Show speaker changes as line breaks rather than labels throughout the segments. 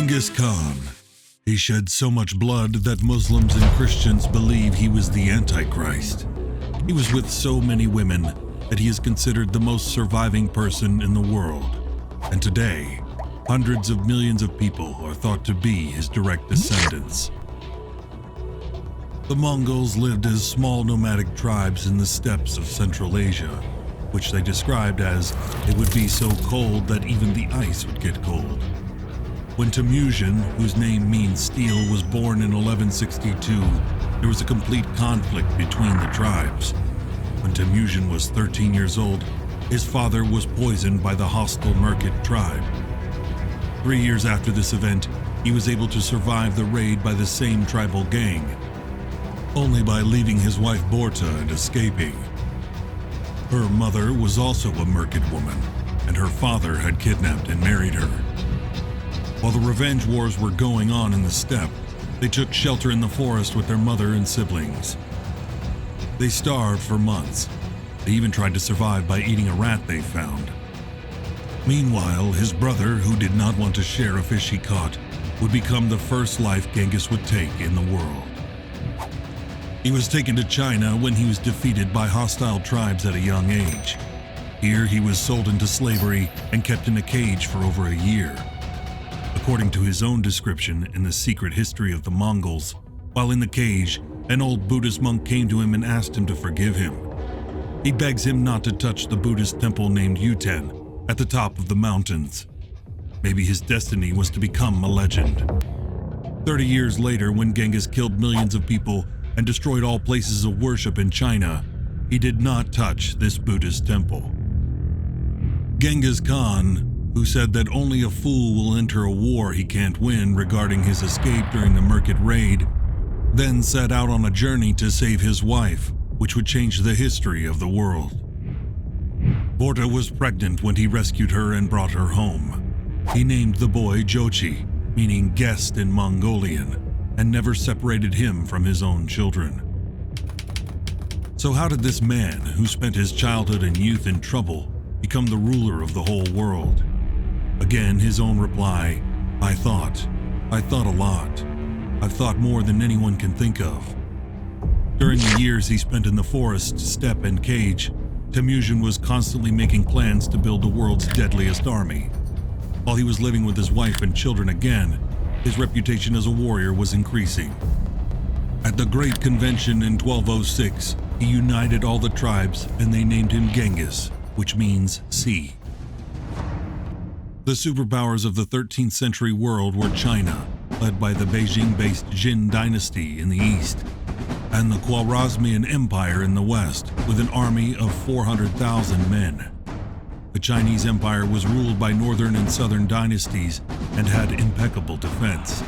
Genghis Khan. He shed so much blood that Muslims and Christians believe he was the Antichrist. He was with so many women that he is considered the most surviving person in the world. And today, hundreds of millions of people are thought to be his direct descendants. The Mongols lived as small nomadic tribes in the steppes of Central Asia, which they described as it would be so cold that even the ice would get cold. When Temujin, whose name means steel, was born in 1162, there was a complete conflict between the tribes. When Temujin was 13 years old, his father was poisoned by the hostile Merkit tribe. 3 years after this event, he was able to survive the raid by the same tribal gang, only by leaving his wife Borta and escaping. Her mother was also a Merkit woman, and her father had kidnapped and married her. While the revenge wars were going on in the steppe, they took shelter in the forest with their mother and siblings. They starved for months. They even tried to survive by eating a rat they found. Meanwhile, his brother, who did not want to share a fish he caught, would become the first life Genghis would take in the world. He was taken to China when he was defeated by hostile tribes at a young age. Here he was sold into slavery and kept in a cage for over a year. According to his own description in The Secret History of the Mongols, while in the cage, an old Buddhist monk came to him and asked him to forgive him. He begs him not to touch the Buddhist temple named Yuten at the top of the mountains. Maybe his destiny was to become a legend. 30 years later, when Genghis killed millions of people and destroyed all places of worship in China, he did not touch this Buddhist temple. Genghis Khan, who said that only a fool will enter a war he can't win regarding his escape during the Merkit raid, then set out on a journey to save his wife, which would change the history of the world. Borta was pregnant when he rescued her and brought her home. He named the boy Jochi, meaning guest in Mongolian, and never separated him from his own children. So how did this man, who spent his childhood and youth in trouble, become the ruler of the whole world? Again, his own reply, I thought a lot. I've thought more than anyone can think of. During the years he spent in the forest, steppe, and cage, Temujin was constantly making plans to build the world's deadliest army. While he was living with his wife and children again, his reputation as a warrior was increasing. At the Great Convention in 1206, he united all the tribes and they named him Genghis, which means sea. The superpowers of the 13th century world were China, led by the Beijing-based Jin dynasty in the east, and the Khwarezmian Empire in the west, with an army of 400,000 men. The Chinese Empire was ruled by northern and southern dynasties and had impeccable defense.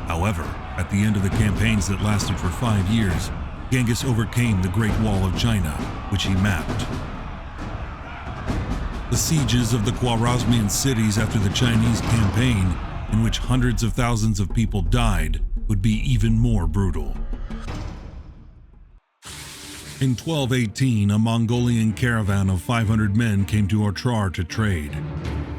However, at the end of the campaigns that lasted for 5 years, Genghis overcame the Great Wall of China, which he mapped. The sieges of the Khwarezmian cities after the Chinese campaign, in which hundreds of thousands of people died, would be even more brutal. In 1218, a Mongolian caravan of 500 men came to Otrar to trade.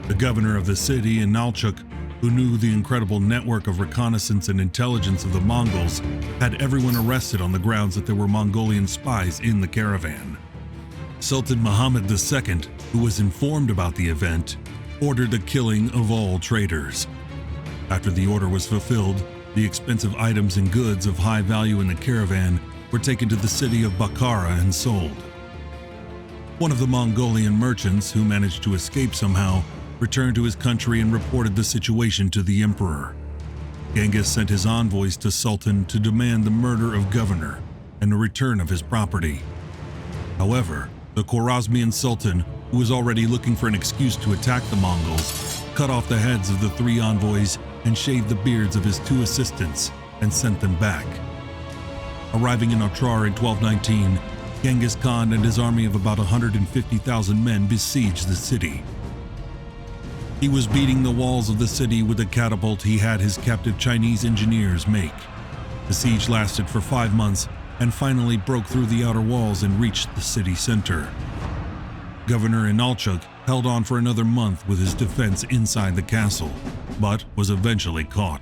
The governor of the city, Inalchuk, who knew the incredible network of reconnaissance and intelligence of the Mongols, had everyone arrested on the grounds that there were Mongolian spies in the caravan. Sultan Muhammad II, who was informed about the event, ordered the killing of all traitors. After the order was fulfilled, the expensive items and goods of high value in the caravan were taken to the city of Bukhara and sold. One of the Mongolian merchants, who managed to escape somehow, returned to his country and reported the situation to the emperor. Genghis sent his envoys to Sultan to demand the murder of governor and the return of his property. However, the Khwarezmian Sultan, who was already looking for an excuse to attack the Mongols, cut off the heads of the 3 envoys and shaved the beards of his 2 assistants and sent them back. Arriving in Otrar in 1219, Genghis Khan and his army of about 150,000 men besieged the city. He was beating the walls of the city with a catapult he had his captive Chinese engineers make. The siege lasted for 5 months and finally broke through the outer walls and reached the city center. Governor Inalchuk held on for another month with his defense inside the castle, but was eventually caught.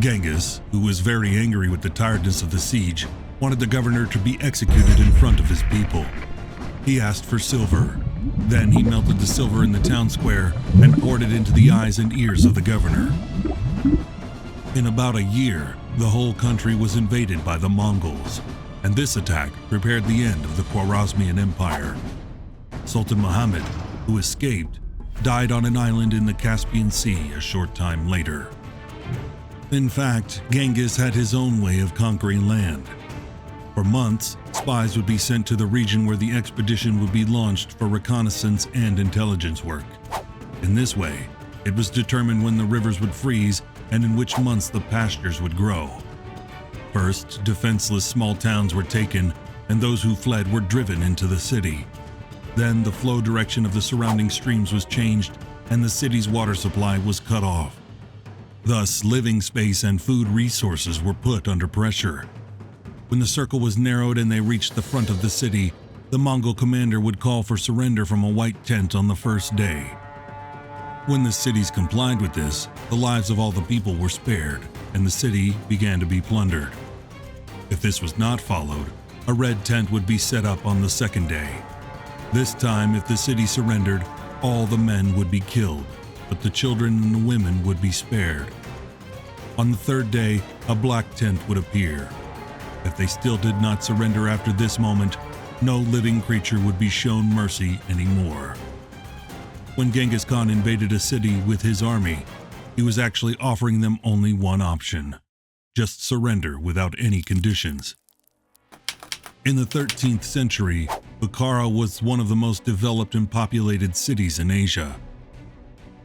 Genghis, who was very angry with the tiredness of the siege, wanted the governor to be executed in front of his people. He asked for silver. Then he melted the silver in the town square and poured it into the eyes and ears of the governor. In about a year, the whole country was invaded by the Mongols, and this attack prepared the end of the Khwarezmian Empire. Sultan Muhammad, who escaped, died on an island in the Caspian Sea a short time later. In fact, Genghis had his own way of conquering land. For months, spies would be sent to the region where the expedition would be launched for reconnaissance and intelligence work. In this way, it was determined when the rivers would freeze and in which months the pastures would grow. First, defenseless small towns were taken, and those who fled were driven into the city. Then the flow direction of the surrounding streams was changed, and the city's water supply was cut off. Thus, living space and food resources were put under pressure. When the circle was narrowed and they reached the front of the city, the Mongol commander would call for surrender from a white tent on the first day. When the cities complied with this, the lives of all the people were spared, and the city began to be plundered. If this was not followed, a red tent would be set up on the second day. This time, if the city surrendered, all the men would be killed, but the children and the women would be spared. On the third day, a black tent would appear. If they still did not surrender after this moment, no living creature would be shown mercy anymore. When Genghis Khan invaded a city with his army, he was actually offering them only one option: just surrender without any conditions. In the 13th century, Bukhara was one of the most developed and populated cities in Asia.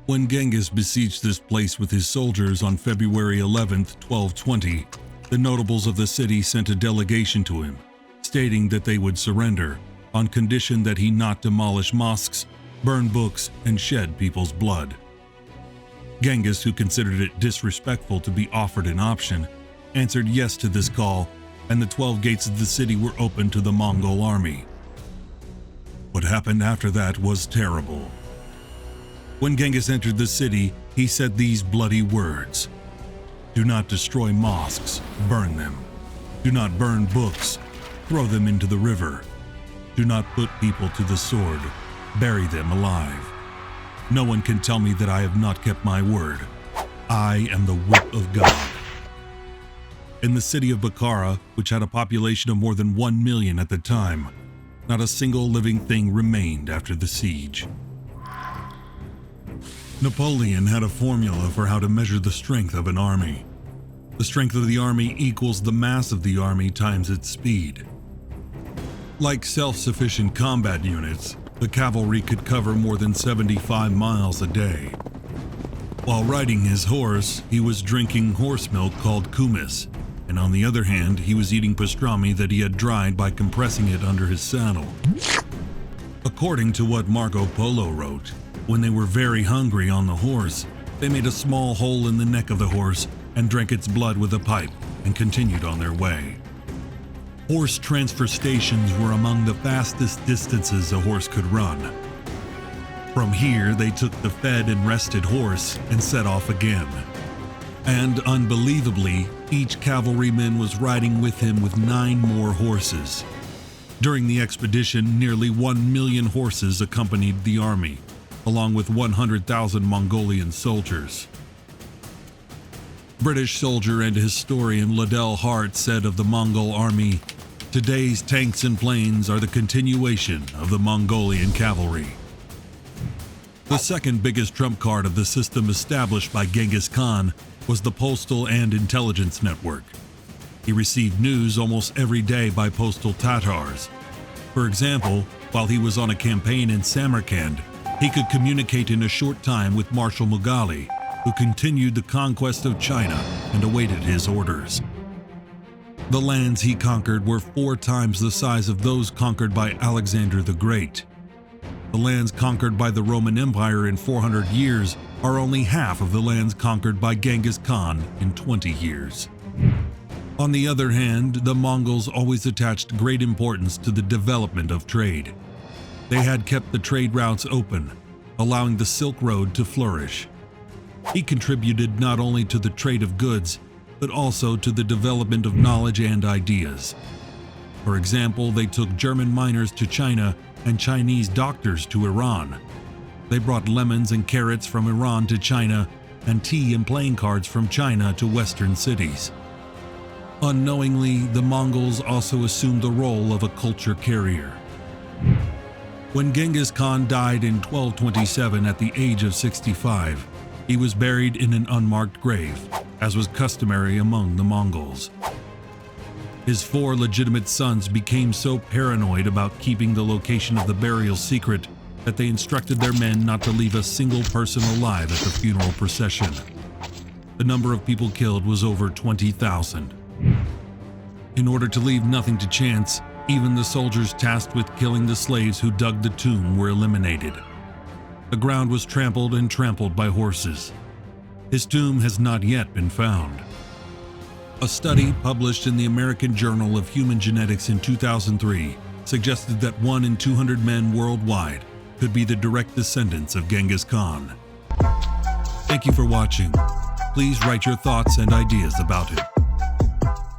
When Genghis besieged this place with his soldiers on February 11, 1220, the notables of the city sent a delegation to him, stating that they would surrender on condition that he not demolish mosques, burn books, and shed people's blood. Genghis, who considered it disrespectful to be offered an option, answered yes to this call, and the 12 gates of the city were opened to the Mongol army. What happened after that was terrible. When Genghis entered the city, he said these bloody words: "Do not destroy mosques, burn them. Do not burn books, throw them into the river. Do not put people to the sword, bury them alive. No one can tell me that I have not kept my word. I am the whip of God." In the city of Bukhara, which had a population of more than 1 million at the time, not a single living thing remained after the siege. Napoleon had a formula for how to measure the strength of an army. The strength of the army equals the mass of the army times its speed. Like self-sufficient combat units, the cavalry could cover more than 75 miles a day. While riding his horse, he was drinking horse milk called kumis, and on the other hand, he was eating pastrami that he had dried by compressing it under his saddle. According to what Marco Polo wrote, when they were very hungry on the horse, they made a small hole in the neck of the horse and drank its blood with a pipe and continued on their way. Horse transfer stations were among the fastest distances a horse could run. From here, they took the fed and rested horse and set off again. And unbelievably, each cavalryman was riding with him with 9 more horses. During the expedition, nearly 1 million horses accompanied the army, along with 100,000 Mongolian soldiers. British soldier and historian Liddell Hart said of the Mongol army, "Today's tanks and planes are the continuation of the Mongolian cavalry." The second biggest trump card of the system established by Genghis Khan was the postal and intelligence network. He received news almost every day by postal Tatars. For example, while he was on a campaign in Samarkand, he could communicate in a short time with Marshal Mughali, who continued the conquest of China and awaited his orders. The lands he conquered were 4 times the size of those conquered by Alexander the Great. The lands conquered by the Roman Empire in 400 years are only half of the lands conquered by Genghis Khan in 20 years. On the other hand, the Mongols always attached great importance to the development of trade. They had kept the trade routes open, allowing the Silk Road to flourish. He contributed not only to the trade of goods, but also to the development of knowledge and ideas. For example, they took German miners to China and Chinese doctors to Iran. They brought lemons and carrots from Iran to China and tea and playing cards from China to Western cities. Unknowingly, the Mongols also assumed the role of a culture carrier. When Genghis Khan died in 1227 at the age of 65, he was buried in an unmarked grave, as was customary among the Mongols. His 4 legitimate sons became so paranoid about keeping the location of the burial secret that they instructed their men not to leave a single person alive at the funeral procession. The number of people killed was over 20,000. In order to leave nothing to chance, even the soldiers tasked with killing the slaves who dug the tomb were eliminated. The ground was trampled and trampled by horses. His tomb has not yet been found. A study published in the American Journal of Human Genetics in 2003 suggested that 1 in 200 men worldwide could be the direct descendants of Genghis Khan. Thank you for watching. Please write your thoughts and ideas about it.